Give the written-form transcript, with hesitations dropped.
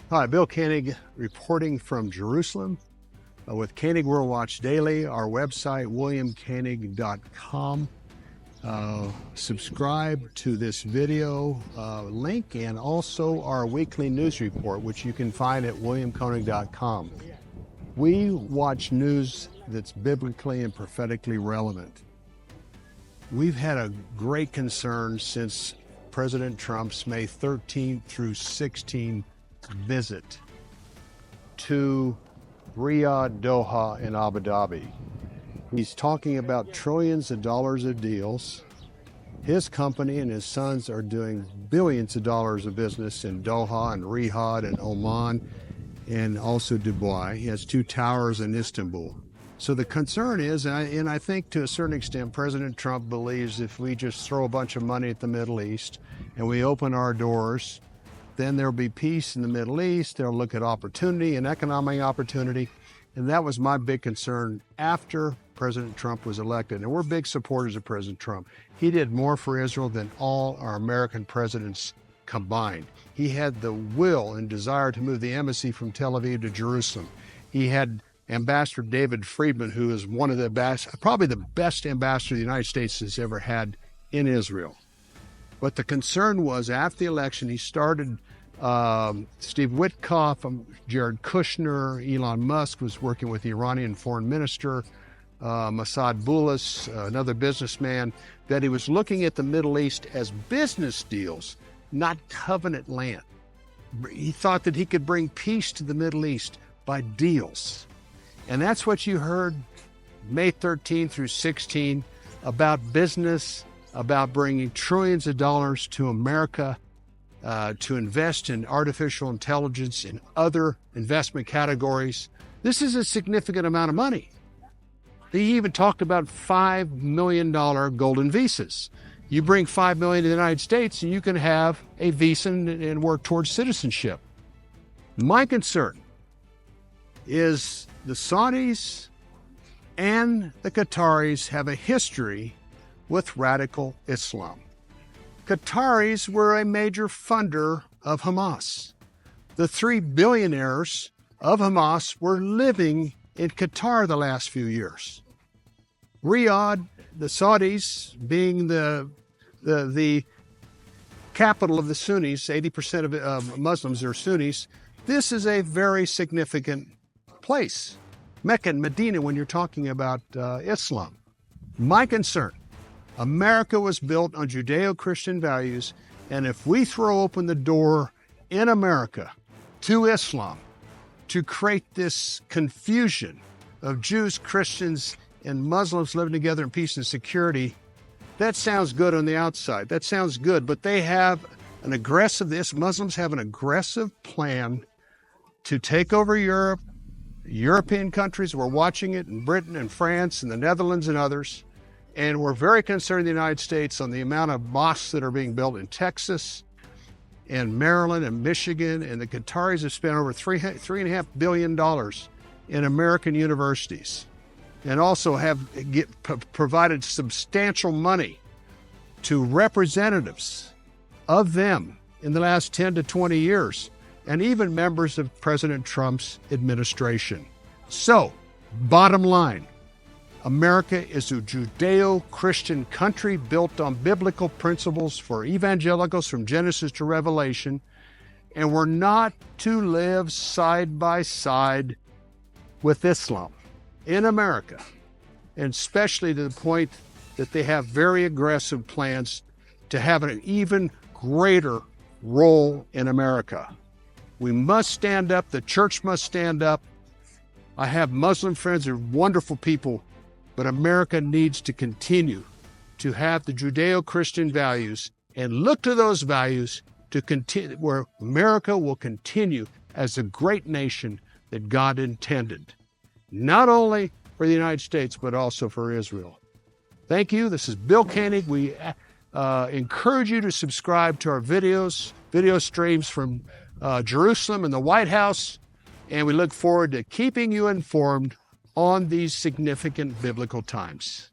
Hi, Bill Koenig reporting from Jerusalem with Koenig World Watch Daily, our website, williamkoenig.com. Subscribe to this video link and also our weekly news report, which you can find at williamkoenig.com. We watch news that's biblically and prophetically relevant. We've had a great concern since President Trump's May 13th through 16th visit to Riyadh, Doha, and Abu Dhabi. He's talking about trillions of dollars of deals. His company and his sons are doing billions of dollars of business in Doha and Riyadh and Oman and also Dubai. He has 2 towers in Istanbul. So the concern is, and I think to a certain extent, President Trump believes if we just throw a bunch of money at the Middle East and we open our doors, then there'll be peace in the Middle East. They'll look at opportunity and economic opportunity. And that was my big concern after President Trump was elected. And we're big supporters of President Trump. He did more for Israel than all our American presidents combined. He had the will and desire to move the embassy from Tel Aviv to Jerusalem. He had Ambassador David Friedman, who is one of the best, probably the best ambassador the United States has ever had in Israel. But the concern was after the election, he started Steve Witkoff, Jared Kushner, Elon Musk was working with the Iranian foreign minister, Mossad Boulos, another businessman, that he was looking at the Middle East as business deals, not covenant land. He thought that he could bring peace to the Middle East by deals. And that's what you heard May 13 through 16 about business, about bringing trillions of dollars to America to invest in artificial intelligence and other investment categories. This is a significant amount of money. He even talked about $5 million golden visas. You bring $5 million to the United States and you can have a visa and work towards citizenship. My concern is the Saudis and the Qataris have a history with radical Islam. Qataris were a major funder of Hamas. The 3 billionaires of Hamas were living in Qatar the last few years. Riyadh, the Saudis, being the capital of the Sunnis, 80% of Muslims are Sunnis, this is a very significant place. Mecca and Medina when you're talking about Islam. My concern, America was built on Judeo-Christian values, and if we throw open the door in America to Islam to create this confusion of Jews, Christians, and Muslims living together in peace and security, that sounds good on the outside. That sounds good, but they have an aggressive, Muslims have an aggressive plan to take over Europe, European countries. We're watching it in Britain and France and the Netherlands and others. And we're very concerned in the United States on the amount of mosques that are being built in Texas and Maryland and Michigan. And the Qataris have spent over $3.5 billion in American universities and also have provided substantial money to representatives of them in the last 10 to 20 years, and even members of President Trump's administration. So, bottom line, America is a Judeo-Christian country built on biblical principles for evangelicals from Genesis to Revelation, and we're not to live side by side with Islam in America, and especially to the point that they have very aggressive plans to have an even greater role in America. We must stand up. The church must stand up. I have Muslim friends who are wonderful people, but America needs to continue to have the Judeo-Christian values and look to those values to continue, where America will continue as a great nation that God intended, not only for the United States, but also for Israel. Thank you. This is Bill Koenig. We encourage you to subscribe to our video streams from Jerusalem and the White House, and we look forward to keeping you informed on these significant biblical times.